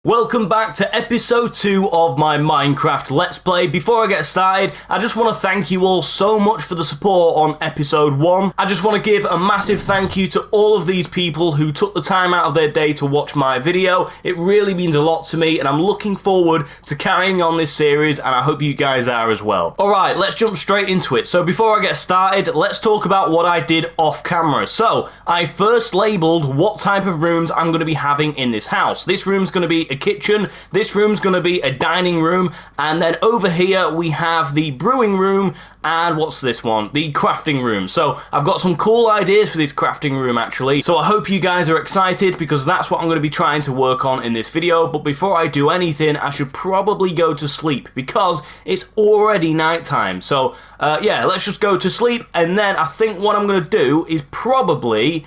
Welcome back to episode 2 of my Minecraft Let's Play. Before I get started, I just want to thank you all so much for the support on episode 1. I just want to give a massive thank you to all of these people who took the time out of their day to watch my video. It really means a lot to me and I'm looking forward to carrying on this series, and I hope you guys are as well. Alright, let's jump straight into it. So before I get started, let's talk about what I did off camera. So I first labelled what type of rooms I'm going to be having in this house. This room's going to be a kitchen, this room's going to be a dining room, and then over here we have the brewing room, and what's this one? The crafting room. So I've got some cool ideas for this crafting room actually, so I hope you guys are excited because that's what I'm going to be trying to work on in this video. But before I do anything, I should probably go to sleep because it's already nighttime. So yeah, let's just go to sleep, and then I think what I'm going to do is probably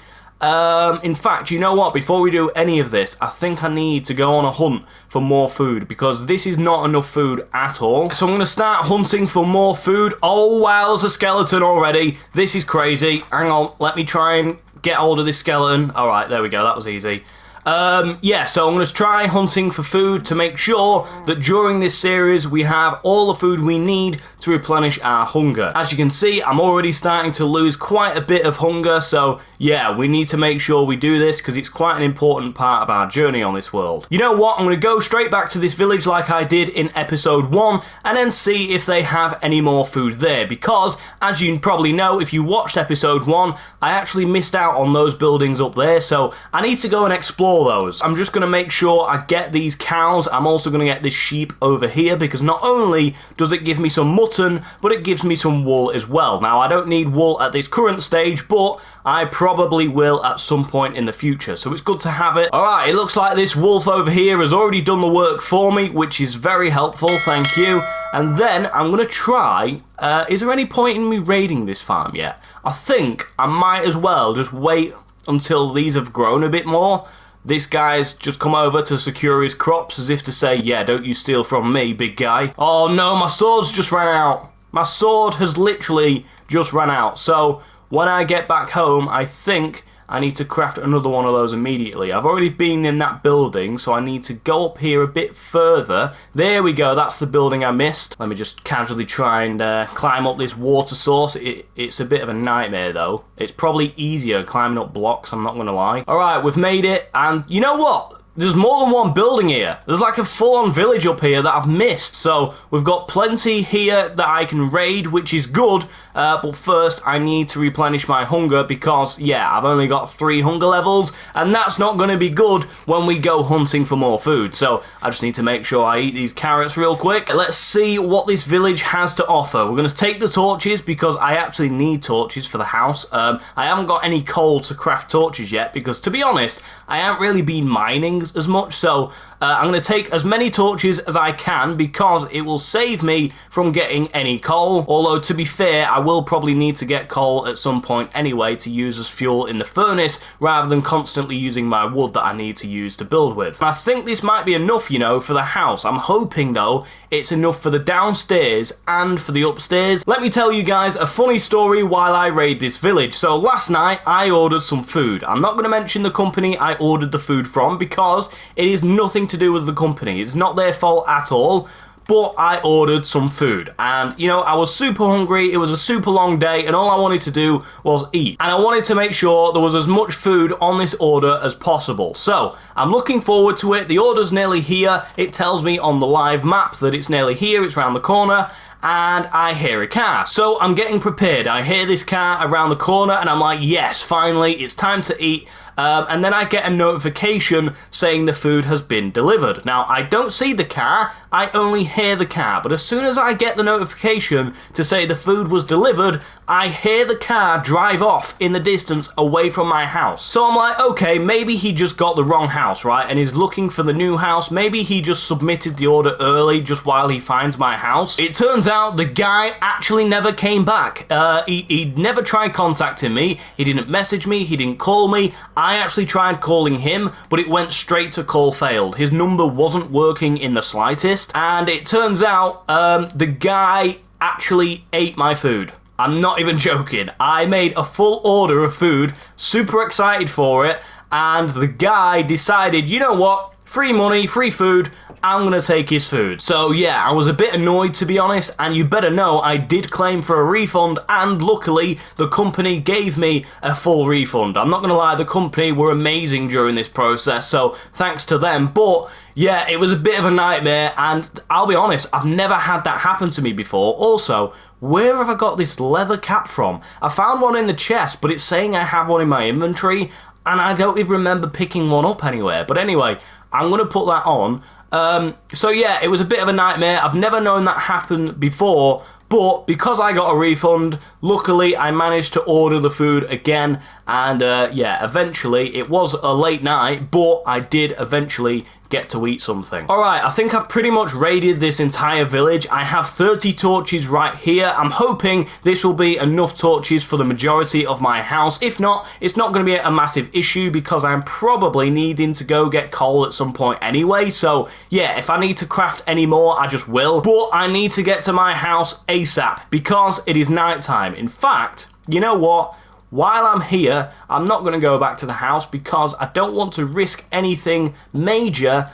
in fact, you know what? Before we do any of this, I think I need to go on a hunt for more food because this is not enough food at all. So I'm going to start hunting for more food. Oh, wow, there's a skeleton already. This is crazy. Hang on, let me try and get hold of this skeleton. All right, there we go. That was easy. Yeah, so I'm going to try hunting for food to make sure that during this series we have all the food we need to replenish our hunger. As you can see, I'm already starting to lose quite a bit of hunger, so yeah, we need to make sure we do this because it's quite an important part of our journey on this world. You know what? I'm going to go straight back to this village like I did in episode 1 and then see if they have any more food there, because as you probably know, if you watched episode 1, I actually missed out on those buildings up there, so I need to go and explore those. I'm just going to make sure I get these cows. I'm also going to get this sheep over here because not only does it give me some mutton, but it gives me some wool as well. Now, I don't need wool at this current stage, but I probably will at some point in the future, so it's good to have it. Alright, it looks like this wolf over here has already done the work for me, which is very helpful, thank you. And then I'm going to try, is there any point in me raiding this farm yet? I think I might as well just wait until these have grown a bit more. This guy's just come over to secure his crops as if to say, yeah, don't you steal from me, big guy. Oh no, my sword's just ran out. My sword has literally just run out. So when I get back home, I think I need to craft another one of those immediately. I've already been in that building, so I need to go up here a bit further. There we go, that's the building I missed. Let me just casually try and climb up this water source. It's a bit of a nightmare though. It's probably easier climbing up blocks, I'm not going to lie. Alright, we've made it, and you know what? There's more than one building here. There's like a full-on village up here that I've missed. So we've got plenty here that I can raid, which is good. But first, I need to replenish my hunger because, yeah, I've only got 3 hunger levels. And that's not going to be good when we go hunting for more food. So I just need to make sure I eat these carrots real quick. Let's see what this village has to offer. We're going to take the torches because I actually need torches for the house. I haven't got any coal to craft torches yet because, to be honest, I haven't really been mining as much, so I'm going to take as many torches as I can because it will save me from getting any coal, although to be fair I will probably need to get coal at some point anyway to use as fuel in the furnace rather than constantly using my wood that I need to use to build with. I think this might be enough, you know, for the house. I'm hoping though it's enough for the downstairs and for the upstairs. Let me tell you guys a funny story while I raid this village. So last night I ordered some food. I'm not going to mention the company I ordered the food from because it is nothing to do with the company. It's not their fault at all. But I ordered some food and, you know, I was super hungry, it was a super long day and all I wanted to do was eat. And I wanted to make sure there was as much food on this order as possible. So, I'm looking forward to it. The order's nearly here. It tells me on the live map that it's nearly here, it's around the corner. And I hear a car. So I'm getting prepared. I hear this car around the corner and I'm like, yes, finally, it's time to eat. And then I get a notification saying the food has been delivered. Now, I don't see the car, I only hear the car. But as soon as I get the notification to say the food was delivered, I hear the car drive off in the distance away from my house. So I'm like, okay, maybe he just got the wrong house, right? And is looking for the new house. Maybe he just submitted the order early just while he finds my house. It turns out the guy actually never came back. He never tried contacting me. He didn't message me. He didn't call me. I actually tried calling him, but it went straight to call failed. His number wasn't working in the slightest. And it turns out the guy actually ate my food. I'm not even joking. I made a full order of food, super excited for it, and the guy decided, you know what? free money, free food, I'm gonna take his food. So yeah, I was a bit annoyed to be honest, and you better know I did claim for a refund, and luckily the company gave me a full refund. I'm not gonna lie, the company were amazing during this process, so thanks to them. But yeah, it was a bit of a nightmare, and I'll be honest, I've never had that happen to me before. Also, where have I got this leather cap from? I found one in the chest, but it's saying I have one in my inventory, and I don't even remember picking one up anywhere. But anyway, I'm gonna put that on. So yeah, it was a bit of a nightmare. I've never known that happen before, but because I got a refund, luckily I managed to order the food again, and yeah, eventually, it was a late night, but I did eventually get to eat something. Alright, I think I've pretty much raided this entire village. I have 30 torches right here. I'm hoping this will be enough torches for the majority of my house. If not, it's not going to be a massive issue because I'm probably needing to go get coal at some point anyway. So yeah, if I need to craft any more, I just will. But I need to get to my house ASAP because it is nighttime. In fact, you know what? While I'm here, I'm not going to go back to the house because I don't want to risk anything major,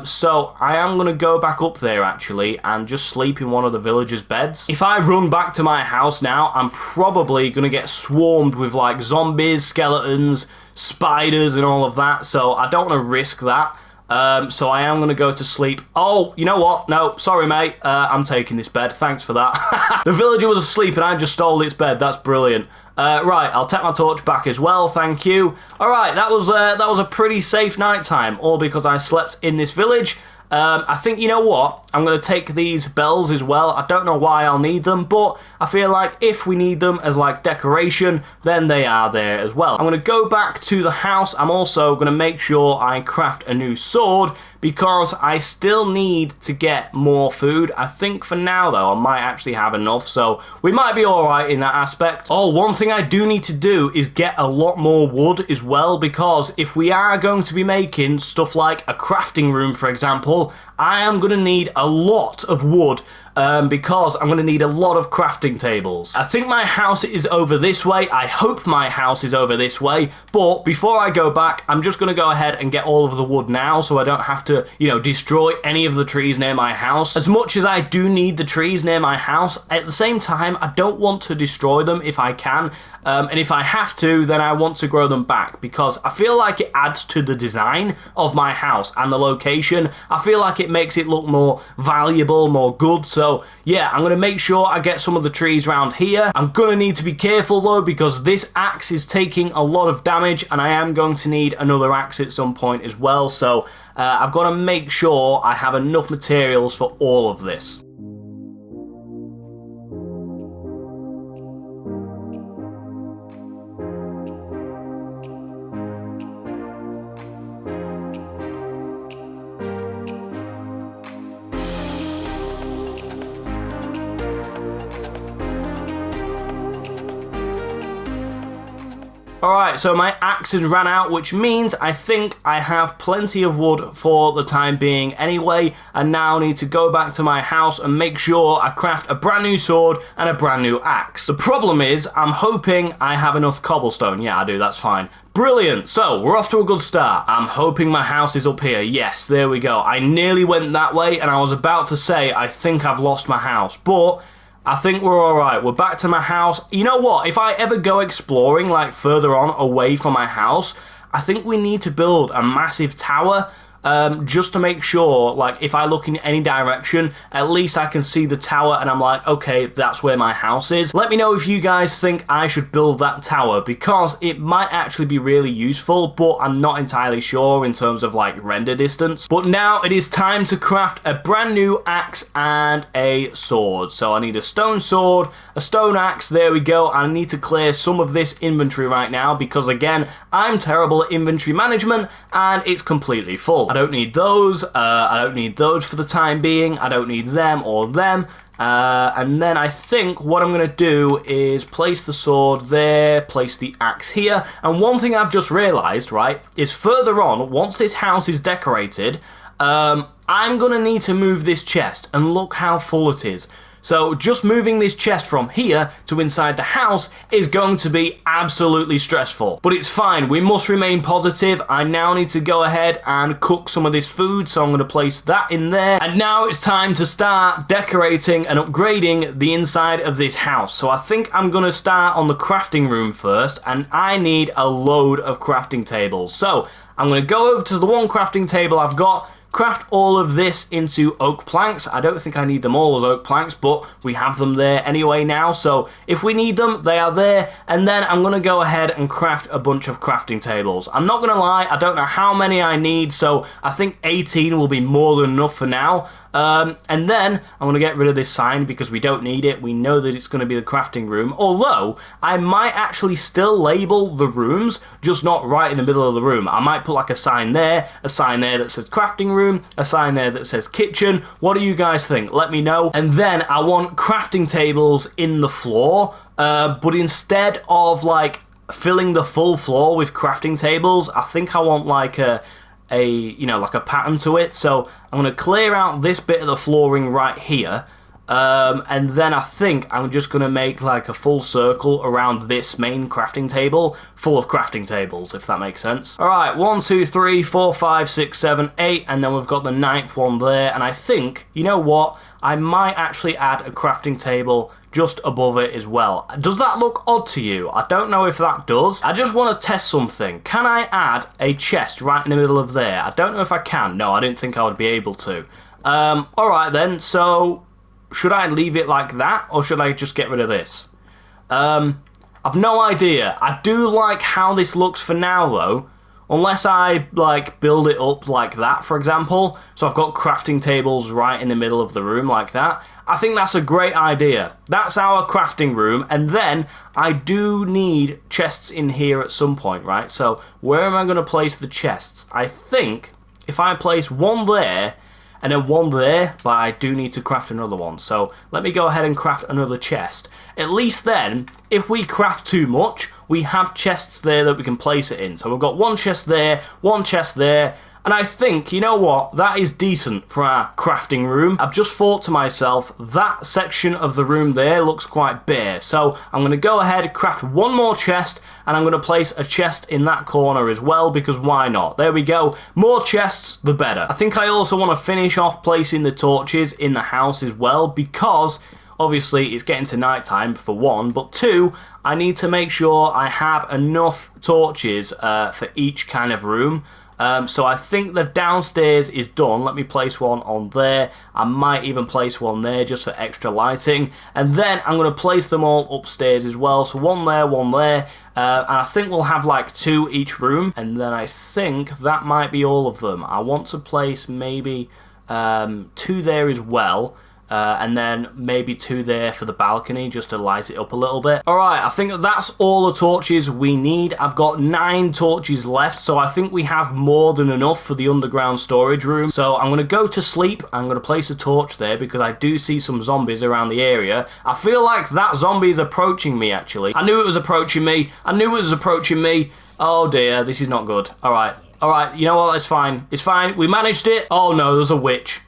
so I am going to go back up there actually and just sleep in one of the villagers' beds. If I run back to my house now, I'm probably going to get swarmed with like zombies, skeletons, spiders and all of that, so I don't want to risk that. So I am going to go to sleep. Oh, you know what? No, sorry, mate. I'm taking this bed. Thanks for that. The villager was asleep and I just stole its bed. That's brilliant. Right, I'll take my torch back as well. Thank you. All right, that was a pretty safe night time, all because I slept in this village. I think, you know what, I'm going to take these bells as well. I don't know why I'll need them, but I feel like if we need them as like decoration, then they are there as well. I'm going to go back to the house. I'm also going to make sure I craft a new sword because I still need to get more food. I think for now though, I might actually have enough, so we might be alright in that aspect. Oh, one thing I do need to do is get a lot more wood as well, because if we are going to be making stuff like a crafting room, for example, I am going to need a lot of wood because I'm going to need a lot of crafting tables. I think my house is over this way. I hope my house is over this way. But before I go back, I'm just going to go ahead and get all of the wood now so I don't have to, you know, destroy any of the trees near my house. As much as I do need the trees near my house, at the same time, I don't want to destroy them if I can. And if I have to, then I want to grow them back because I feel like it adds to the design of my house and the location. I feel like it makes it look more valuable, more good. So yeah, I'm going to make sure I get some of the trees around here. I'm going to need to be careful though because this axe is taking a lot of damage and I am going to need another axe at some point as well. So I've got to make sure I have enough materials for all of this. Alright, so my axe has ran out, which means I think I have plenty of wood for the time being anyway, and now need to go back to my house and make sure I craft a brand new sword and a brand new axe. The problem is, I'm hoping I have enough cobblestone. Yeah, I do, that's fine. Brilliant, so we're off to a good start. I'm hoping my house is up here. Yes, there we go. I nearly went that way, and I was about to say I think I've lost my house, but I think we're alright. We're back to my house. You know what? If I ever go exploring, like, further on away from my house, I think we need to build a massive tower just to make sure, like, if I look in any direction, at least I can see the tower and I'm like, okay, that's where my house is. Let me know if you guys think I should build that tower, because it might actually be really useful, but I'm not entirely sure in terms of, like, render distance. But now it is time to craft a brand new axe and a sword. So I need a stone sword, a stone axe, there we go. I need to clear some of this inventory right now, because again, I'm terrible at inventory management and it's completely full. I don't need those. I don't need those for the time being. I don't need them or them. And then I think what I'm going to do is place the sword there, place the axe here. And one thing I've just realised, right, is further on, once this house is decorated, I'm going to need to move this chest. And look how full it is. So just moving this chest from here to inside the house is going to be absolutely stressful. But it's fine, we must remain positive. I now need to go ahead and cook some of this food, so I'm going to place that in there. And now it's time to start decorating and upgrading the inside of this house. So I think I'm going to start on the crafting room first, and I need a load of crafting tables. So I'm going to go over to the one crafting table I've got, craft all of this into oak planks. I don't think I need them all as oak planks, but we have them there anyway now, so if we need them, they are there. And then I'm going to go ahead and craft a bunch of crafting tables. I'm not going to lie, I don't know how many I need, so I think 18 will be more than enough for now. And then I'm going to get rid of this sign because we don't need it. We know that it's going to be the crafting room, although I might actually still label the rooms, just not right in the middle of the room. I might put like a sign there that says crafting room, a sign there that says kitchen. What do you guys think? Let me know. And then I want crafting tables in the floor, but instead of like filling the full floor with crafting tables, I think I want like a pattern to it. So I'm going to clear out this bit of the flooring right here, and then I think I'm just going to make like a full circle around this main crafting table full of crafting tables, if that makes sense. Alright, 1, 2, 3, 4, 5, 6, 7, 8, and then we've got the 9th one there, and I think, you know what, I might actually add a crafting table just above it as well. Does that look odd to you? I don't know if that does. I just want to test something. Can I add a chest right in the middle of there? I don't know if I can. No, I didn't think I would be able to. Alright then, so should I leave it like that, or should I just get rid of this? I've no idea. I do like how this looks for now though. Unless I like build it up like that, for example, so I've got crafting tables right in the middle of the room like that. I think that's a great idea. That's our crafting room, and then I do need chests in here at some point, right? So where am I going to place the chests? I think if I place one there and then one there, but I do need to craft another one. So let me go ahead and craft another chest. At least then, if we craft too much, we have chests there that we can place it in. So we've got one chest there, one chest there, and I think, you know what, that is decent for our crafting room. I've just thought to myself, that section of the room there looks quite bare. So I'm going to go ahead and craft one more chest, and I'm going to place a chest in that corner as well, because why not? There we go. More chests, the better. I think I also want to finish off placing the torches in the house as well, because obviously it's getting to night time for one, but two, I need to make sure I have enough torches for each kind of room. So I think the downstairs is done. Let me place one on there. I might even place one there just for extra lighting. And then I'm going to place them all upstairs as well. So one there, one there. And I think we'll have like 2 each room. And then I think that might be all of them. I want to place maybe 2 there as well. And then maybe 2 there for the balcony just to light it up a little bit. Alright, I think that's all the torches we need. I've got 9 torches left, so I think we have more than enough for the underground storage room. So I'm going to go to sleep. I'm going to place a torch there because I do see some zombies around the area. I feel like that zombie is approaching me, actually. I knew it was approaching me. I knew it was approaching me. Oh dear, this is not good. Alright, you know what, it's fine. It's fine, we managed it. Oh no, there's a witch.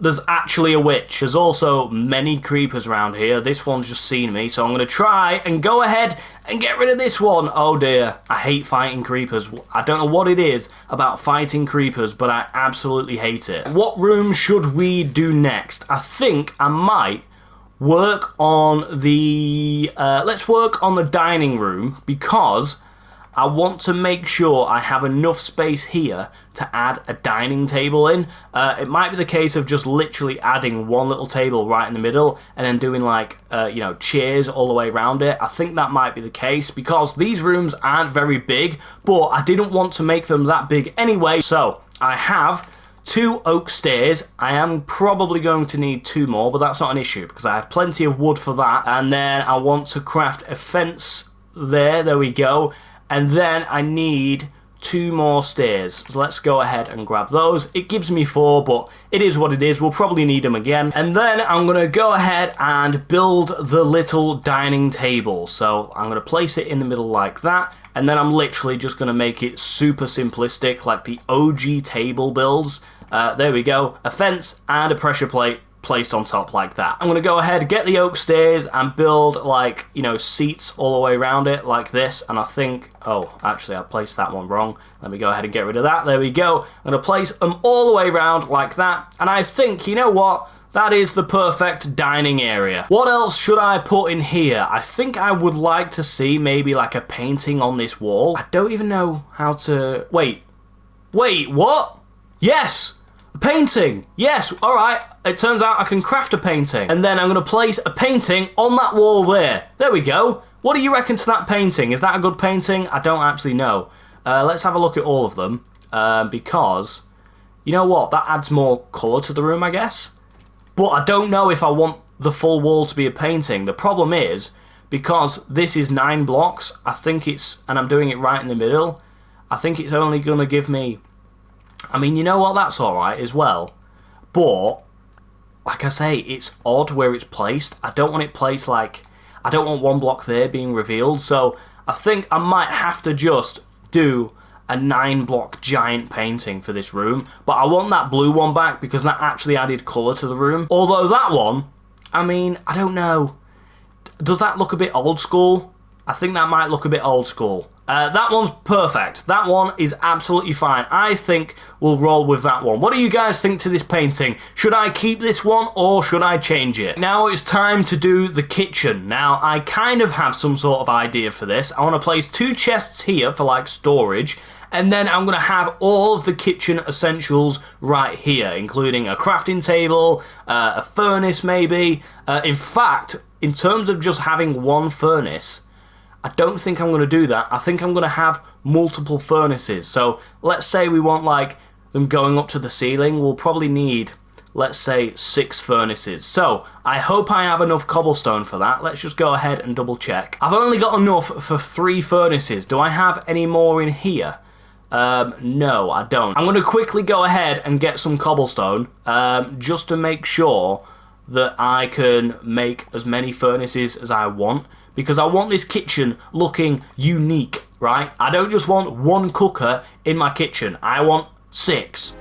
There's actually a witch. There's also many creepers around here. This one's just seen me, so I'm going to try and go ahead and get rid of this one. Oh dear, I hate fighting creepers. I don't know what it is about fighting creepers, but I absolutely hate it. What room should we do next? I think I might work on the... let's work on the dining room, because I want to make sure I have enough space here to add a dining table in. It might be the case of just literally adding one little table right in the middle and then doing like, chairs all the way around it. I think that might be the case because these rooms aren't very big, but I didn't want to make them that big anyway. So I have 2 oak stairs. I am probably going to need 2 more, but that's not an issue because I have plenty of wood for that. And then I want to craft a fence there. There we go. And then I need 2 more stairs. So let's go ahead and grab those. It gives me 4, but it is what it is. We'll probably need them again. And then I'm going to go ahead and build the little dining table. So I'm going to place it in the middle like that. And then I'm literally just going to make it super simplistic, like the OG table builds. There we go. A fence and a pressure plate. placed on top like that. I'm going to go ahead, get the oak stairs and build like, you know, seats all the way around it like this. And I think, oh, actually I placed that one wrong. Let me go ahead and get rid of that. There we go. I'm going to place them all the way around like that. And I think, you know what? That is the perfect dining area. What else should I put in here? I think I would like to see maybe like a painting on this wall. I don't even know how to... Wait, what? Yes! A painting! Yes, alright. It turns out I can craft a painting. And then I'm going to place a painting on that wall there. There we go. What do you reckon to that painting? Is that a good painting? I don't actually know. Let's have a look at all of them. Because, you know what? That adds more colour to the room, I guess. But I don't know if I want the full wall to be a painting. The problem is, because this is 9 blocks, I think it's, and I'm doing it right in the middle, I think it's only going to give me, I mean, you know what, that's alright as well. But, like I say, it's odd where it's placed. I don't want it placed like, I don't want 1 block there being revealed. So, I think I might have to just do a 9 block giant painting for this room, but I want that blue one back because that actually added colour to the room. Although that one, I mean, I don't know. Does that look a bit old school? I think that might look a bit old school. That one's perfect. That one is absolutely fine. I think we'll roll with that one. What do you guys think to this painting? Should I keep this one or should I change it? Now it's time to do the kitchen. Now I kind of have some sort of idea for this. I want to place 2 chests here for like storage. And then I'm going to have all of the kitchen essentials right here, including a crafting table, a furnace maybe. In fact, in terms of just having 1 furnace, I don't think I'm going to do that. I think I'm going to have multiple furnaces. So let's say we want like them going up to the ceiling. We'll probably need, let's say, 6 furnaces. So I hope I have enough cobblestone for that. Let's just go ahead and double check. I've only got enough for 3 furnaces. Do I have any more in here? No, I don't. I'm going to quickly go ahead and get some cobblestone, just to make sure that I can make as many furnaces as I want, because I want this kitchen looking unique, right? I don't just want 1 cooker in my kitchen. I want 6.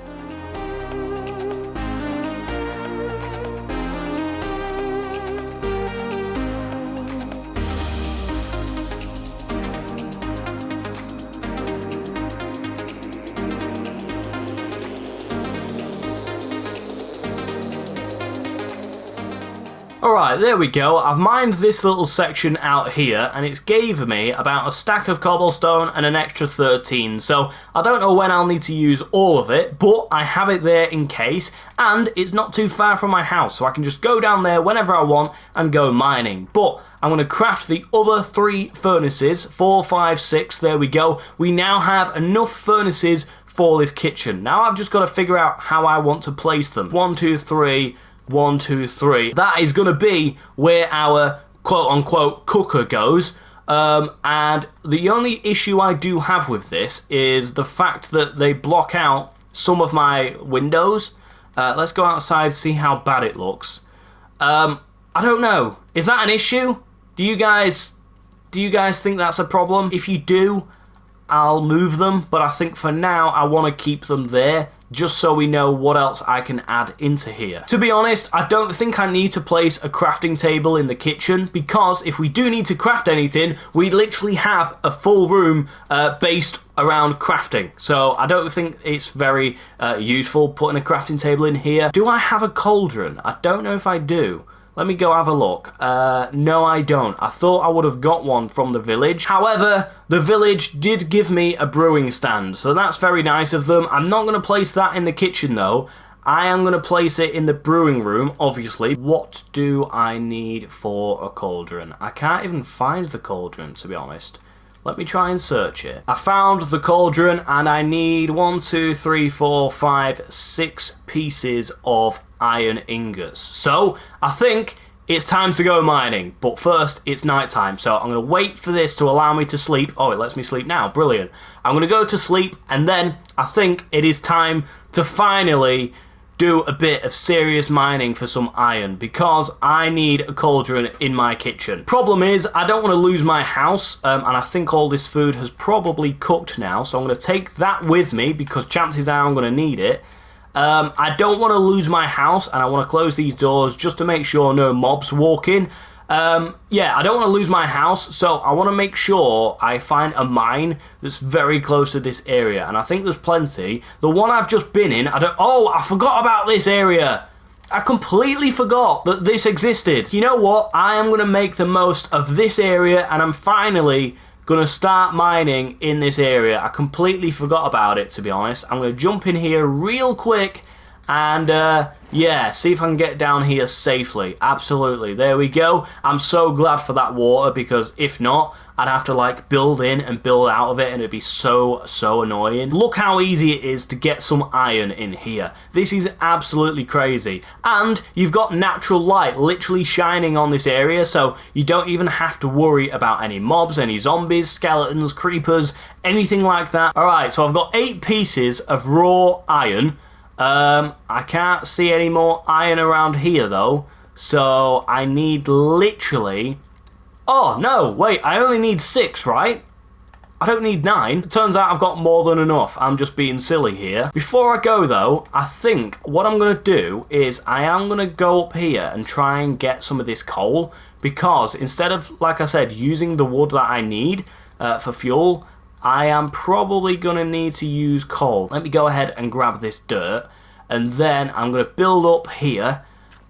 Alright, there we go. I've mined this little section out here and it's gave me about a stack of cobblestone and an extra 13. So I don't know when I'll need to use all of it, but I have it there in case, and it's not too far from my house, so I can just go down there whenever I want and go mining. But I'm going to craft the other 3 furnaces, 4, 5, 6, there we go. We now have enough furnaces for this kitchen. Now I've just got to figure out how I want to place them. 1, 2, 3... 1, 2, 3. That is going to be where our quote-unquote cooker goes. And the only issue I do have with this is the fact that they block out some of my windows. Let's go outside, see how bad it looks. I don't know. Is that an issue? Do you guys think that's a problem? If you do, I'll move them, but I think for now I want to keep them there, just so we know what else I can add into here. To be honest, I don't think I need to place a crafting table in the kitchen, because if we do need to craft anything, we literally have a full room based around crafting. So I don't think it's very useful putting a crafting table in here. Do I have a cauldron? I don't know if I do. Let me go have a look. No, I don't. I thought I would have got one from the village. However, the village did give me a brewing stand, so that's very nice of them. I'm not going to place that in the kitchen, though. I am going to place it in the brewing room, obviously. What do I need for a cauldron? I can't even find the cauldron, to be honest. Let me try and search it. I found the cauldron, and I need 1, 2, 3, 4, 5, 6 pieces of iron ingots. So I think it's time to go mining, but first it's nighttime, so I'm going to wait for this to allow me to sleep. Oh, it lets me sleep now. Brilliant. I'm going to go to sleep, and then I think it is time to finally do a bit of serious mining for some iron, because I need a cauldron in my kitchen. Problem is, I don't want to lose my house, and I think all this food has probably cooked now, so I'm going to take that with me because chances are I'm going to need it. I don't want to lose my house, and I want to close these doors just to make sure no mobs walk in. Yeah, I don't want to lose my house, so I want to make sure I find a mine that's very close to this area, and I think there's plenty. The one I've just been in, oh, I forgot about this area. I completely forgot that this existed. You know what? I am going to make the most of this area, and I'm finally going to start mining in this area. I completely forgot about it, to be honest. I'm going to jump in here real quick and yeah, see if I can get down here safely. Absolutely, there we go. I'm so glad for that water, because if not, I'd have to like build in and build out of it, and it'd be so annoying. Look how easy it is to get some iron in here. This is absolutely crazy. And you've got natural light literally shining on this area, so you don't even have to worry about any mobs, any zombies, skeletons, creepers, anything like that. Alright, so I've got 8 pieces of raw iron. I can't see any more iron around here though, so I need literally... Oh, no, wait, I only need 6, right? I don't need 9. It turns out I've got more than enough. I'm just being silly here. Before I go though, I think what I'm going to do is I am going to go up here and try and get some of this coal, because instead of, like I said, using the wood that I need for fuel, I am probably going to need to use coal. Let me go ahead and grab this dirt, and then I'm going to build up here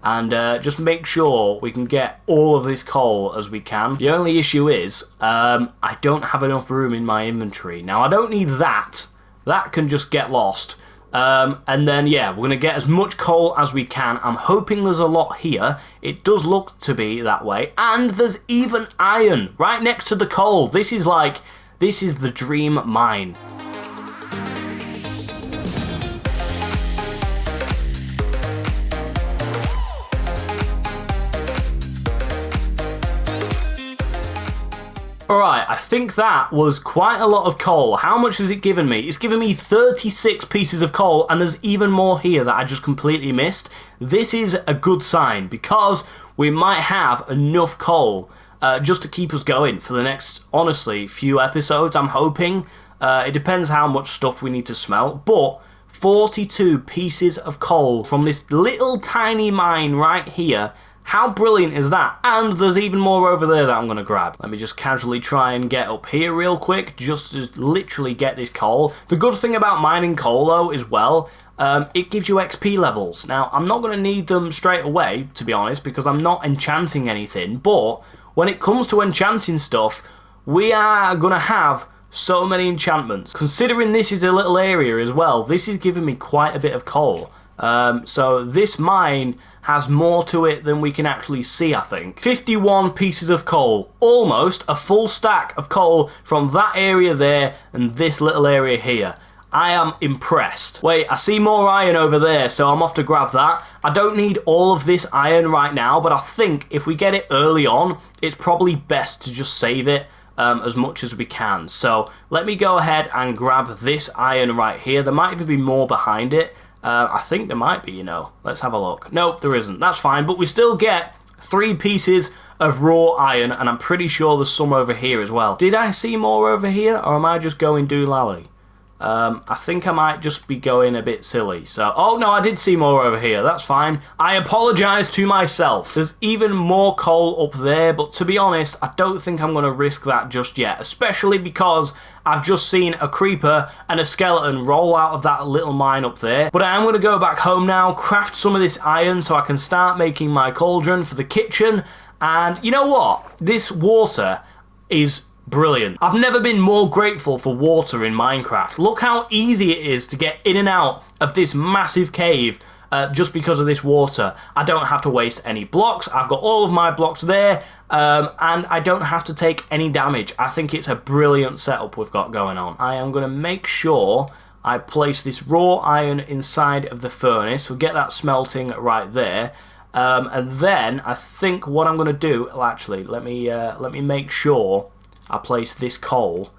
and just make sure we can get all of this coal as we can. The only issue is I don't have enough room in my inventory. Now, I don't need that. That can just get lost. And then, yeah, we're going to get as much coal as we can. I'm hoping there's a lot here. It does look to be that way. And there's even iron right next to the coal. This is the dream mine. Alright, I think that was quite a lot of coal. How much has it given me? It's given me 36 pieces of coal, and there's even more here that I just completely missed. This is a good sign, because we might have enough coal just to keep us going for the next, honestly, few episodes, I'm hoping. It depends how much stuff we need to smelt, but 42 pieces of coal from this little tiny mine right here. How brilliant is that? And there's even more over there that I'm going to grab. Let me just casually try and get up here real quick, just to literally get this coal. The good thing about mining coal, though, as well, it gives you XP levels. Now, I'm not going to need them straight away, to be honest, because I'm not enchanting anything, but when it comes to enchanting stuff, we are going to have so many enchantments. Considering this is a little area as well, this is giving me quite a bit of coal. So this mine has more to it than we can actually see, I think. 51 pieces of coal. Almost a full stack of coal from that area there and this little area here. I am impressed. Wait, I see more iron over there, so I'm off to grab that. I don't need all of this iron right now, but I think if we get it early on, it's probably best to just save it as much as we can. So let me go ahead and grab this iron right here. There might even be more behind it. I think there might be, you know. Let's have a look. Nope, there isn't. That's fine, but we still get 3 pieces of raw iron, and I'm pretty sure there's some over here as well. Did I see more over here, or am I just going doolally? I think I might just be going a bit silly. So, oh no, I did see more over here. That's fine. I apologise to myself. There's even more coal up there, but to be honest, I don't think I'm going to risk that just yet, especially because I've just seen a creeper and a skeleton roll out of that little mine up there. But I am going to go back home now, craft some of this iron so I can start making my cauldron for the kitchen. And you know what? This water is brilliant. I've never been more grateful for water in Minecraft. Look how easy it is to get in and out of this massive cave just because of this water. I don't have to waste any blocks. I've got all of my blocks there, and I don't have to take any damage. I think it's a brilliant setup we've got going on. I am going to make sure I place this raw iron inside of the furnace. We'll get that smelting right there. And then I think what I'm going to do, well, actually, let me make sure I place this coal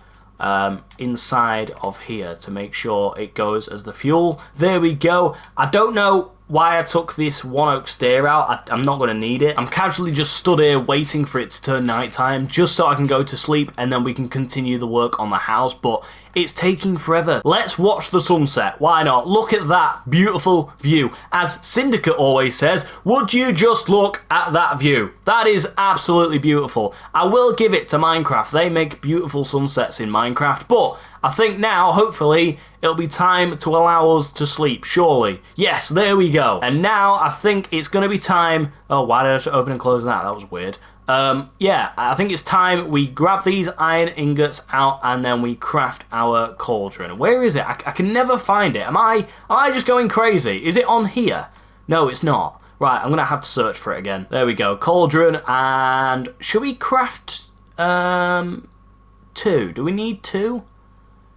inside of here to make sure it goes as the fuel. There we go. I don't know why I took this one oak stair out. I'm not going to need it. I'm casually just stood here waiting for it to turn nighttime just so I can go to sleep, and then we can continue the work on the house. But It's taking forever. Let's watch the sunset. Why not? Look at that beautiful view. As Syndicate always says, would you just look at that view? That is absolutely beautiful. I will give it to Minecraft. They make beautiful sunsets in Minecraft, but I think now, hopefully, it'll be time to allow us to sleep, surely. Yes, there we go. And now I think it's going to be time... Oh, why did I just open and close that? That was weird. Yeah, I think it's time we grab these iron ingots out and then we craft our cauldron. Where is it? I can never find it. Am I just going crazy? Is it on here? No, it's not. Right, I'm going to have to search for it again. There we go. Cauldron, and should we craft 2? Do we need 2?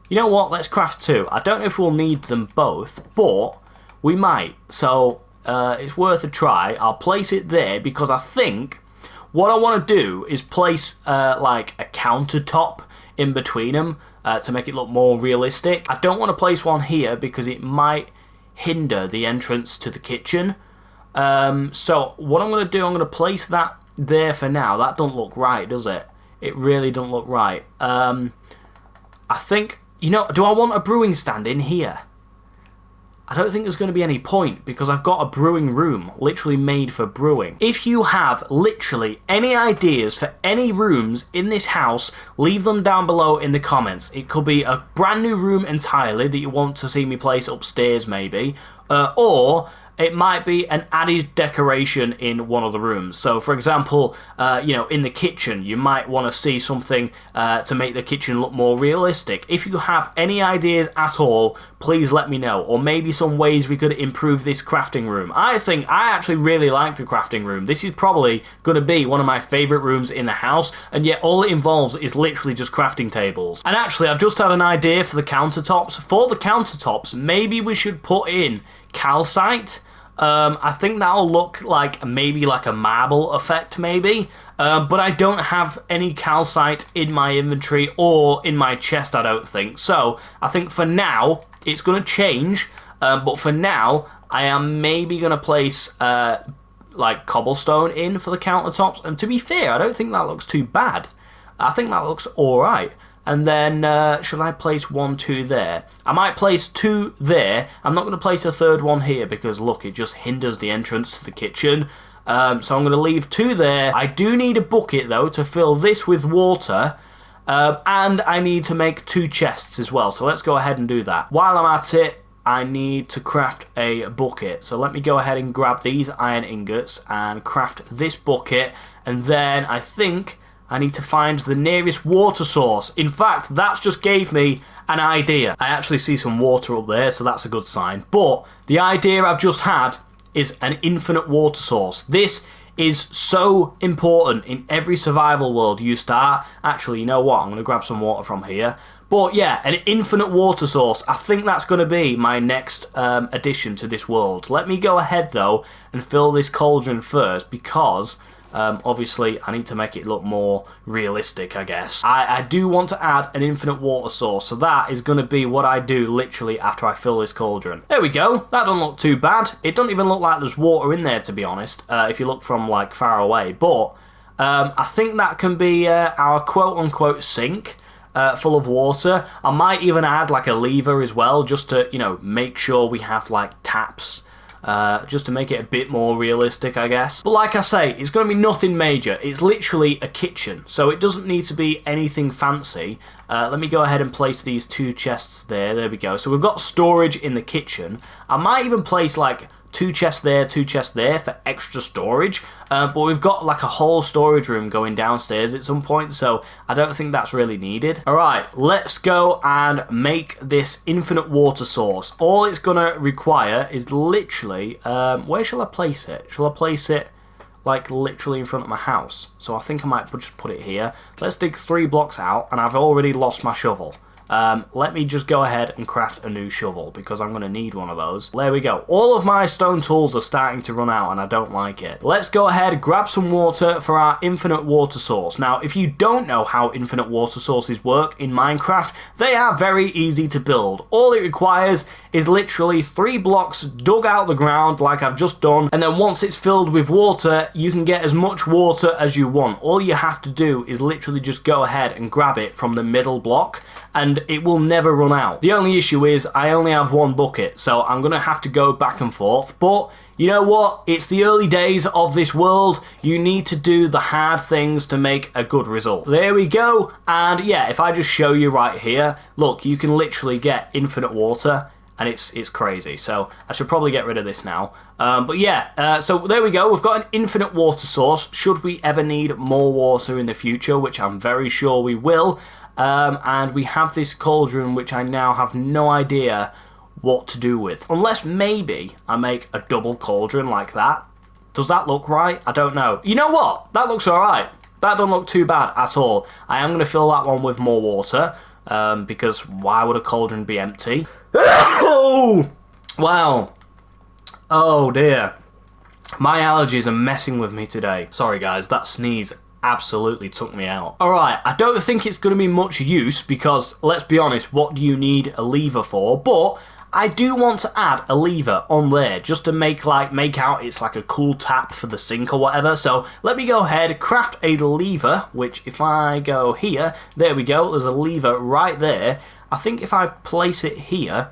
You know what? Let's craft 2. I don't know if we'll need them both, but we might. So it's worth a try. I'll place it there because I think what I want to do is place like a countertop in between them to make it look more realistic. I don't want to place one here because it might hinder the entrance to the kitchen. So what I'm going to do, I'm going to place that there for now. That doesn't look right, does it? It really doesn't look right. I think, you know, do I want a brewing stand in here? I don't think there's going to be any point because I've got a brewing room literally made for brewing. If you have literally any ideas for any rooms in this house, leave them down below in the comments. It could be a brand new room entirely that you want to see me place upstairs maybe, or it might be an added decoration in one of the rooms. So, for example, you know, in the kitchen, you might want to see something to make the kitchen look more realistic. If you have any ideas at all, please let me know. Or maybe some ways we could improve this crafting room. I actually really like the crafting room. This is probably going to be one of my favourite rooms in the house, and yet all it involves is literally just crafting tables. And actually, I've just had an idea for the countertops. For the countertops, maybe we should put in calcite. I think that'll look like maybe like a marble effect maybe, but I don't have any calcite in my inventory or in my chest, I don't think. So I think for now it's going to change, but for now I am maybe going to place like cobblestone in for the countertops, and to be fair, I don't think that looks too bad. I think that looks alright. And then, should I place 1, 2 there? I might place 2 there. I'm not going to place a third one here because, look, it just hinders the entrance to the kitchen. So I'm going to leave 2 there. I do need a bucket, though, to fill this with water. And I need to make 2 chests as well. So let's go ahead and do that. While I'm at it, I need to craft a bucket. So let me go ahead and grab these iron ingots and craft this bucket. And then I think I need to find the nearest water source. In fact, that's just gave me an idea. I actually see some water up there, so that's a good sign. But the idea I've just had is an infinite water source. This is so important in every survival world you start. Actually, you know what? I'm going to grab some water from here. But yeah, an infinite water source. I think that's going to be my next addition to this world. Let me go ahead, though, and fill this cauldron first because... obviously, I need to make it look more realistic, I guess. I do want to add an infinite water source, so that is going to be what I do literally after I fill this cauldron. There we go. That doesn't look too bad. It doesn't even look like there's water in there, to be honest, if you look from, like, far away. But I think that can be our quote-unquote sink. Full of water. I might even add, like, a lever as well, just to, you know, make sure we have, like, taps. Just to make it a bit more realistic, I guess. But like I say, it's going to be nothing major. It's literally a kitchen, so it doesn't need to be anything fancy. Let me go ahead and place these 2 chests there. There we go. So we've got storage in the kitchen. I might even place, like, 2 chests there, 2 chests there for extra storage. But we've got like a whole storage room going downstairs at some point, so I don't think that's really needed. Alright, let's go and make this infinite water source. All it's going to require is literally, where shall I place it? Shall I place it like literally in front of my house? So I think I might just put it here. Let's dig 3 blocks out, and I've already lost my shovel. Let me just go ahead and craft a new shovel because I'm going to need one of those. There we go. All of my stone tools are starting to run out and I don't like it. Let's go ahead, grab some water for our infinite water source. Now, if you don't know how infinite water sources work in Minecraft, they are very easy to build. All it requires is literally 3 blocks dug out the ground like I've just done, and then once it's filled with water, you can get as much water as you want. All you have to do is literally just go ahead and grab it from the middle block, and it will never run out. The only issue is I only have 1 bucket, so I'm gonna have to go back and forth, but you know what? It's the early days of this world. You need to do the hard things to make a good result. There we go. And yeah, if I just show you right here, look, you can literally get infinite water, and it's crazy. So I should probably get rid of this now. But yeah, so there we go. We've got an infinite water source. Should we ever need more water in the future, which I'm very sure we will. And we have this cauldron, which I now have no idea what to do with. Unless maybe I make a double cauldron like that. Does that look right? I don't know. You know what? That looks alright. That doesn't look too bad at all. I am going to fill that one with more water, because why would a cauldron be empty? Oh! Wow. Oh dear. My allergies are messing with me today. Sorry guys, that sneeze absolutely took me out. Alright, I don't think it's going to be much use because, let's be honest, what do you need a lever for? But I do want to add a lever on there just to make out it's like a cool tap for the sink or whatever. So let me go ahead, craft a lever, which if I go here, there we go, there's a lever right there. I think if I place it here,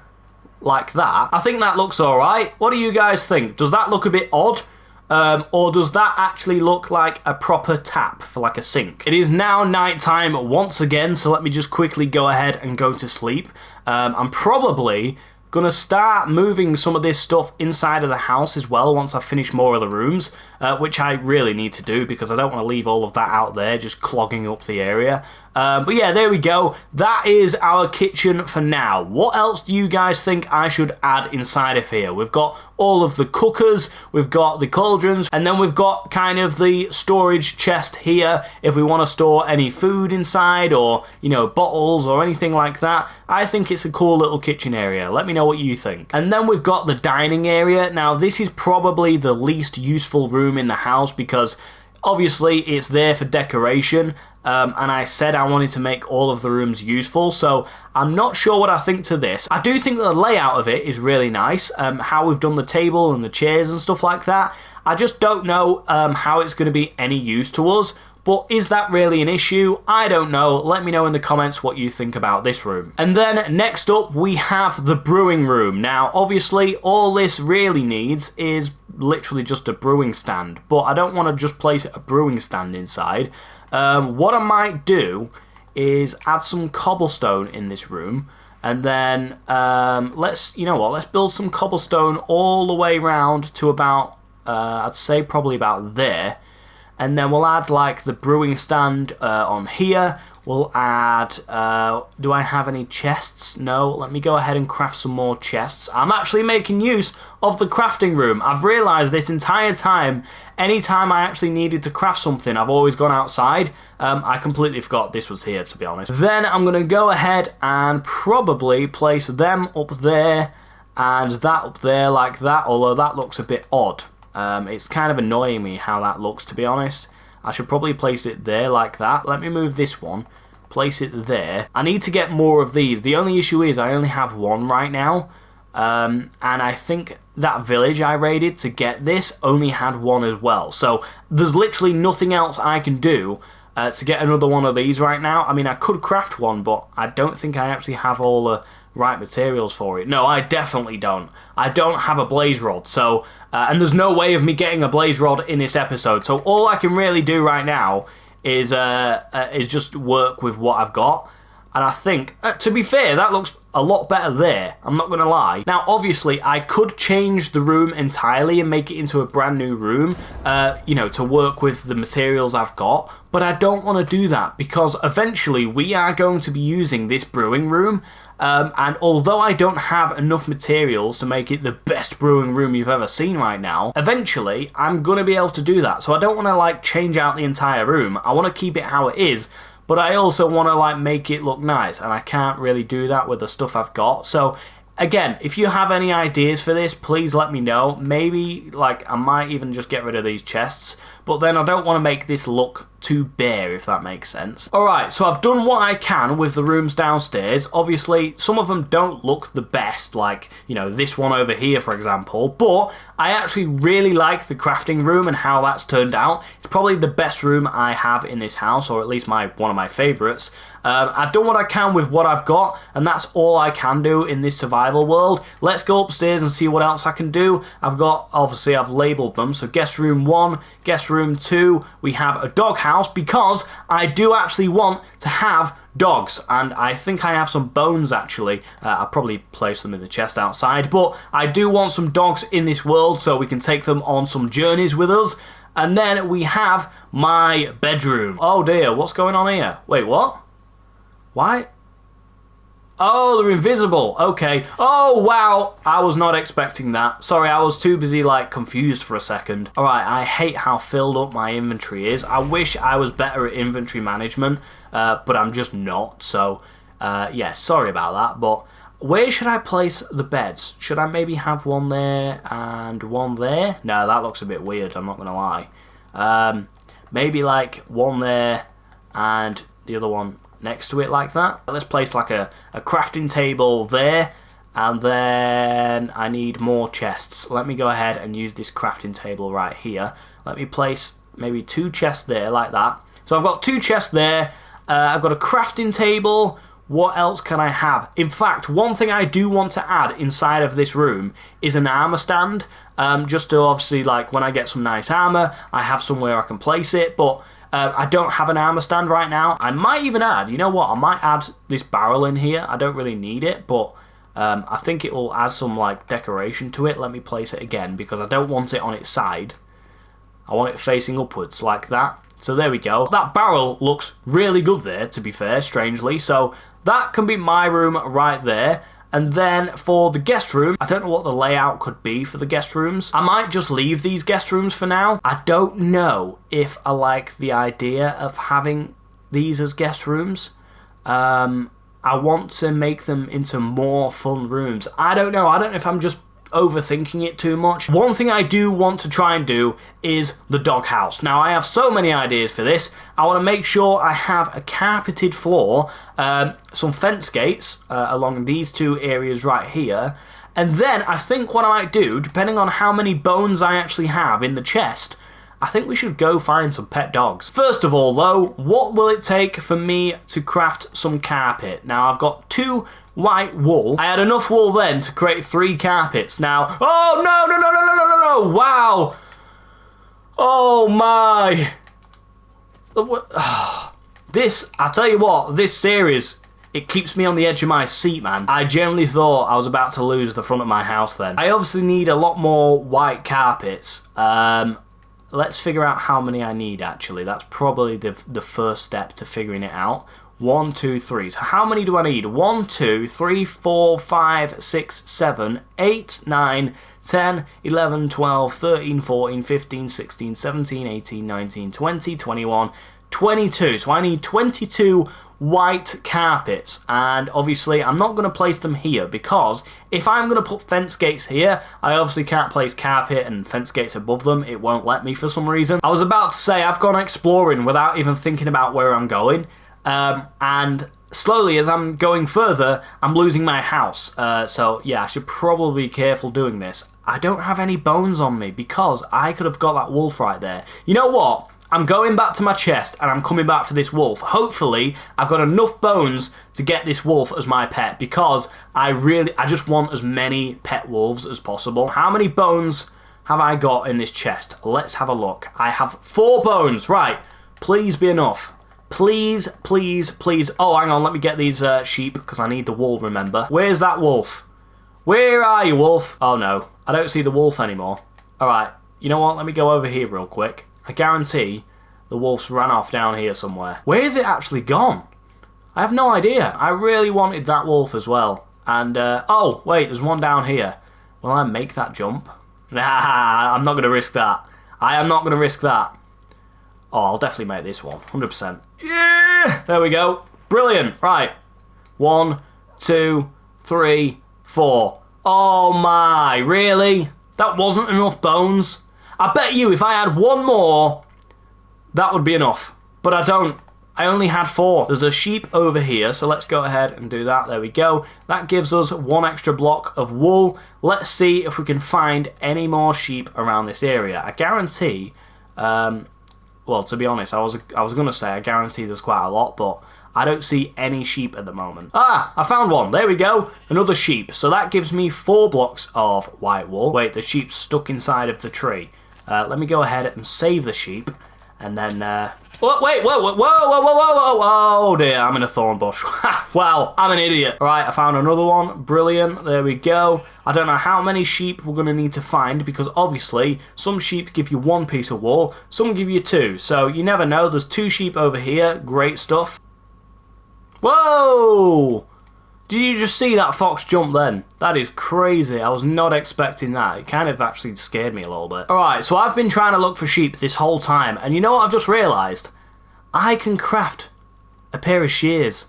like that, I think that looks alright. What do you guys think? Does that look a bit odd? Or does that actually look like a proper tap for like a sink? It is now night time once again, so let me just quickly go ahead and go to sleep. I'm probably gonna start moving some of this stuff inside of the house as well once I finish more of the rooms, which I really need to do because I don't want to leave all of that out there just clogging up the area. But yeah, there we go. That is our kitchen for now. What else do you guys think I should add inside of here? We've got all of the cookers, we've got the cauldrons, and then we've got kind of the storage chest here if we want to store any food inside or, you know, bottles or anything like that. I think it's a cool little kitchen area. Let me know what you think. And then we've got the dining area. Now, this is probably the least useful room in the house because obviously it's there for decoration. And I said I wanted to make all of the rooms useful, so I'm not sure what I think to this. I do think that the layout of it is really nice, how we've done the table and the chairs and stuff like that. I just don't know how it's going to be any use to us, but is that really an issue? I don't know. Let me know in the comments what you think about this room. And then next up we have the brewing room. Now obviously all this really needs is literally just a brewing stand, but I don't want to just place a brewing stand inside. What I might do is add some cobblestone in this room, and then let's build some cobblestone all the way around to about I'd say probably about there, and then we'll add like the brewing stand on here. We'll add, do I have any chests? No, let me go ahead and craft some more chests. I'm actually making use of the crafting room. I've realised this entire time, anytime I actually needed to craft something, I've always gone outside. I completely forgot this was here, to be honest. Then I'm going to go ahead and probably place them up there and that up there like that, although that looks a bit odd. It's kind of annoying me how that looks, to be honest. I should probably place it there like that. Let me move this one, place it there. I need to get more of these. The only issue is I only have one right now. And I think that village I raided to get this only had one as well. So there's literally nothing else I can do to get another one of these right now. I mean, I could craft one, but I don't think I actually have all the right materials for it. No, I definitely don't. I don't have a blaze rod, so and there's no way of me getting a blaze rod in this episode. So all I can really do right now is just work with what I've got. And I think, to be fair, that looks a lot better there. I'm not going to lie. Now, obviously, I could change the room entirely and make it into a brand new room, you know, to work with the materials I've got. But I don't want to do that because eventually we are going to be using this brewing room. And although I don't have enough materials to make it the best brewing room you've ever seen right now, eventually I'm going to be able to do that. So I don't want to, like, change out the entire room. I want to keep it how it is. But I also want to like make it look nice, and I can't really do that with the stuff I've got. So again, if you have any ideas for this, please let me know. Maybe like I might even just get rid of these chests, but then I don't want to make this look too bare, if that makes sense. Alright, so I've done what I can with the rooms downstairs. Obviously, some of them don't look the best, like, you know, this one over here, for example, but I actually really like the crafting room and how that's turned out. It's probably the best room I have in this house, or at least one of my favourites. I've done what I can with what I've got, and that's all I can do in this survival world. Let's go upstairs and see what else I can do. Obviously I've labelled them, so guest room 1, guest room 2, we have a doghouse, because I do actually want to have dogs, and I think I have some bones actually. I'll probably place them in the chest outside, but I do want some dogs in this world so we can take them on some journeys with us. And then we have my bedroom. Oh dear, what's going on here? Wait, what? Why? Oh, they're invisible. Okay. Oh, wow. I was not expecting that. Sorry, I was too busy, like, confused for a second. Alright, I hate how filled up my inventory is. I wish I was better at inventory management, but I'm just not. So, yeah, sorry about that. But where should I place the beds? Should I maybe have one there and one there? No, that looks a bit weird, I'm not going to lie. Maybe, like, one there and the other one next to it like that. Let's place like a crafting table there, and then I need more chests. Let me go ahead and use this crafting table right here. Let me place maybe 2 chests there like that. So I've got 2 chests there. I've got a crafting table. What else can I have? In fact, one thing I do want to add inside of this room is an armor stand, just to obviously, like, when I get some nice armor, I have somewhere I can place it. But I don't have an armor stand right now. I might even add, you know what, I might add this barrel in here. I don't really need it, but I think it will add some, like, decoration to it. Let me place it again, because I don't want it on its side. I want it facing upwards like that. So there we go. That barrel looks really good there, to be fair, strangely. So that can be my room right there. And then for the guest room, I don't know what the layout could be for the guest rooms. I might just leave these guest rooms for now. I don't know if I like the idea of having these as guest rooms. I want to make them into more fun rooms. I don't know. I don't know if I'm just overthinking it too much. One thing I do want to try and do is the doghouse. Now, I have so many ideas for this. I want to make sure I have a carpeted floor, some fence gates along these 2 areas right here, and then I think what I might do, depending on how many bones I actually have in the chest, I think we should go find some pet dogs. First of all, though, what will it take for me to craft some carpet? Now, I've got 2 white wool. I had enough wool then to create 3 carpets. Now, oh no, no, no, no, no, no, no, no, wow. Oh my. This, I tell you what, this series, it keeps me on the edge of my seat, man. I genuinely thought I was about to lose the front of my house then. I obviously need a lot more white carpets. Let's figure out how many I need, actually. That's probably the first step to figuring it out. 1, 2, 3. So how many do I need? 1, 2, 3, 4, 5, 6, 7, 8, 9, 10, 11, 12, 13, 14, 15, 16, 17, 18, 19, 20, 21, 22. So I need 22 white carpets, and obviously I'm not going to place them here, because if I'm going to put fence gates here, I obviously can't place carpet and fence gates above them. It won't let me for some reason. I was about to say I've gone exploring without even thinking about where I'm going. And slowly, as I'm going further, I'm losing my house. So yeah, I should probably be careful doing this. I don't have any bones on me, because I could have got that wolf right there. You know what? I'm going back to my chest, and I'm coming back for this wolf. Hopefully, I've got enough bones to get this wolf as my pet, because I just want as many pet wolves as possible. How many bones have I got in this chest? Let's have a look. I have 4 bones. Right. Please be enough. Please, please, please. Oh, hang on. Let me get these sheep, because I need the wool, remember. Where's that wolf? Where are you, wolf? Oh, no. I don't see the wolf anymore. All right. You know what? Let me go over here real quick. I guarantee the wolf's ran off down here somewhere. Where is it actually gone? I have no idea. I really wanted that wolf as well. And, oh, wait. There's one down here. Will I make that jump? Nah, I'm not going to risk that. I am not going to risk that. Oh, I'll definitely make this one. 100%. Yeah! There we go. Brilliant. Right. 1, 2, 3, 4. Oh my, really? That wasn't enough bones? I bet you if I had one more, that would be enough. but I don't. I only had 4. There's a sheep over here, so let's go ahead and do that. There we go. That gives us 1 extra block of wool. Let's see if we can find any more sheep around this area. I guarantee, well, to be honest, I was going to say I guarantee there's quite a lot, but I don't see any sheep at the moment. Ah, I found one. There we go. Another sheep. So that gives me 4 blocks of white wool. Wait, the sheep's stuck inside of the tree. Let me go ahead and save the sheep. And then, wait, whoa, dear, I'm in a thorn bush. Wow, I'm an idiot. All right, I found another one. Brilliant, there we go. I don't know how many sheep we're going to need to find because obviously some sheep give you 1 piece of wool, some give you 2. So you never know, there's 2 sheep over here, great stuff. Whoa! Did you just see that fox jump then? That is crazy. I was not expecting that. It kind of actually scared me a little bit. Alright, so I've been trying to look for sheep this whole time. And you know what I've just realised? I can craft a pair of shears.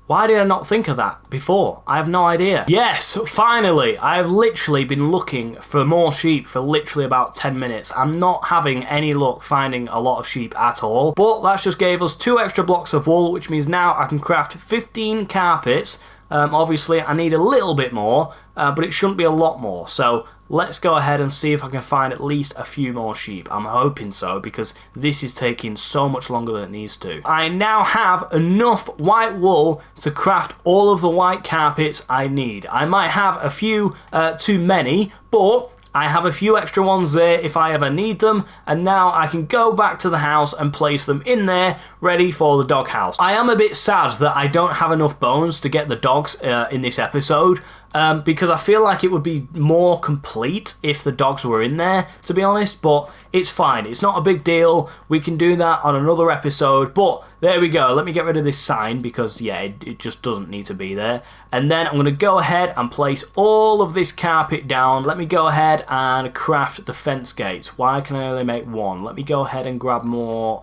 Why did I not think of that before? I have no idea. Yes, finally. I have literally been looking for more sheep for literally about 10 minutes. I'm not having any luck finding a lot of sheep at all. But that just gave us 2 extra blocks of wool, which means now I can craft 15 carpets. Obviously, I need a little bit more, but it shouldn't be a lot more. So let's go ahead and see if I can find at least a few more sheep. I'm hoping so, because this is taking so much longer than it needs to. I now have enough white wool to craft all of the white carpets I need. I might have a few too many, but I have a few extra ones there if I ever need them, and now I can go back to the house and place them in there, ready for the doghouse. I am a bit sad that I don't have enough bones to get the dogs in this episode, because I feel like it would be more complete if the dogs were in there, to be honest, but it's fine. It's not a big deal. We can do that on another episode, but there we go. Let me get rid of this sign because, yeah, it just doesn't need to be there. And then I'm going to go ahead and place all of this carpet down. Let me go ahead and craft the fence gates. Why can I only make 1? Let me go ahead and grab more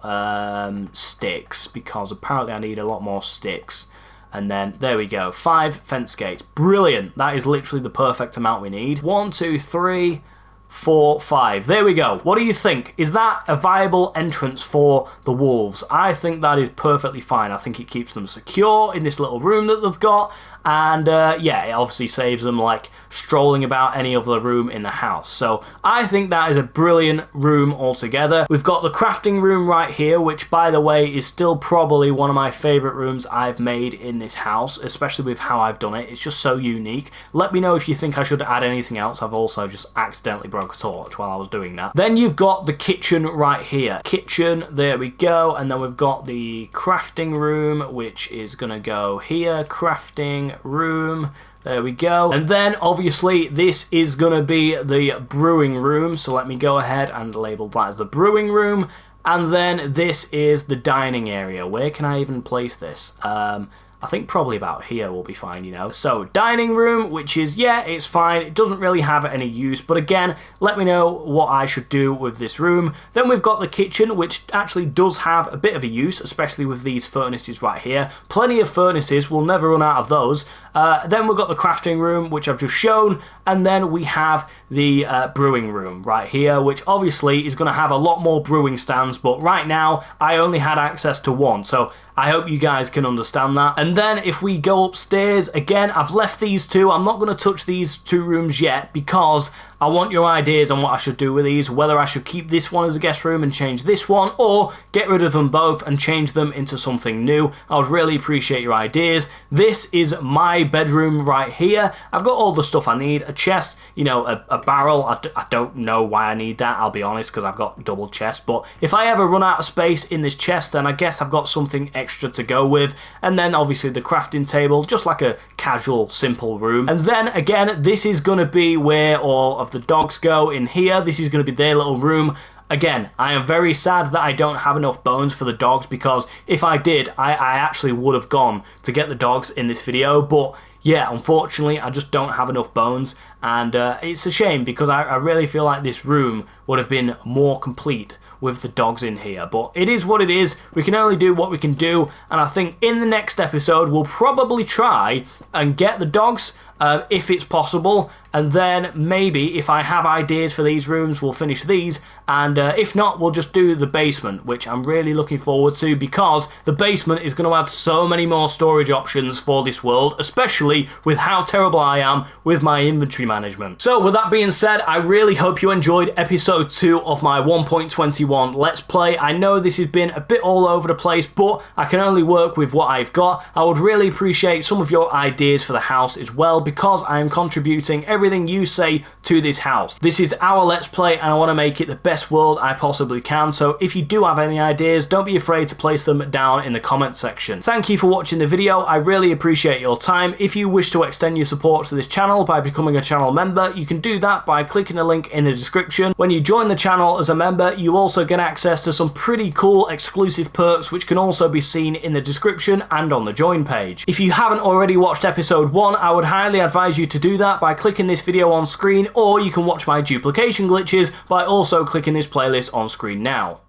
sticks because apparently I need a lot more sticks. And then, there we go, 5 fence gates. Brilliant. That is literally the perfect amount we need. 1, 2, 3, 4, 5. There we go. What do you think? Is that a viable entrance for the wolves? I think that is perfectly fine. I think it keeps them secure in this little room that they've got. And yeah, it obviously saves them like strolling about any other room in the house. So I think that is a brilliant room altogether. We've got the crafting room right here, which by the way is still probably one of my favourite rooms I've made in this house, especially with how I've done it. It's just so unique. Let me know if you think I should add anything else. I've also just accidentally broke a torch while I was doing that. Then you've got the kitchen right here. Kitchen, there we go. And then we've got the crafting room, which is going to go here. Crafting room, there we go. And then obviously this is gonna be the brewing room, so let me go ahead and label that as the brewing room. And then this is the dining area. Where can I even place this? I think probably about here will be fine, you know. So, dining room, which is, yeah, it's fine. It doesn't really have any use. But again, let me know what I should do with this room. Then we've got the kitchen, which actually does have a bit of a use, especially with these furnaces right here. Plenty of furnaces. We'll never run out of those. Then we've got the crafting room, which I've just shown. And then we have the brewing room right here, which obviously is going to have a lot more brewing stands. But right now, I only had access to 1. So, I hope you guys can understand that. And then if we go upstairs, again, I've left these 2. I'm not going to touch these 2 rooms yet because I want your ideas on what I should do with these, whether I should keep this one as a guest room and change this one, or get rid of them both and change them into something new. I would really appreciate your ideas. This is my bedroom right here. I've got all the stuff I need, a chest, you know, a barrel. I don't know why I need that, I'll be honest, because I've got double chest, but if I ever run out of space in this chest, then I guess I've got something extra to go with. And then obviously the crafting table, just like a casual, simple room. And then again, this is going to be where all of the dogs go in here. This is going to be their little room. Again, I am very sad that I don't have enough bones for the dogs, because if I did, I actually would have gone to get the dogs in this video, but yeah, unfortunately, I just don't have enough bones, and it's a shame, because I really feel like this room would have been more complete with the dogs in here. But it is what it is. We can only do what we can do, and I think in the next episode we'll probably try and get the dogs if it's possible. And then maybe if I have ideas for these rooms, we'll finish these. And if not, we'll just do the basement, which I'm really looking forward to, because the basement is going to add so many more storage options for this world, especially with how terrible I am with my inventory management. So with that being said, I really hope you enjoyed episode 2 of my 1.21 Let's Play. I know this has been a bit all over the place, but I can only work with what I've got. I would really appreciate some of your ideas for the house as well, because I am contributing everything you say to this house. This is our Let's Play, and I want to make it the best world I possibly can, so if you do have any ideas, don't be afraid to place them down in the comment section. Thank you for watching the video. I really appreciate your time. If you wish to extend your support to this channel by becoming a channel member, you can do that by clicking the link in the description. When you join the channel as a member, you also get access to some pretty cool exclusive perks, which can also be seen in the description and on the join page. If you haven't already watched episode 1, I would highly advise you to do that by clicking this video on screen, or you can watch my duplication glitches by also clicking this playlist on screen now.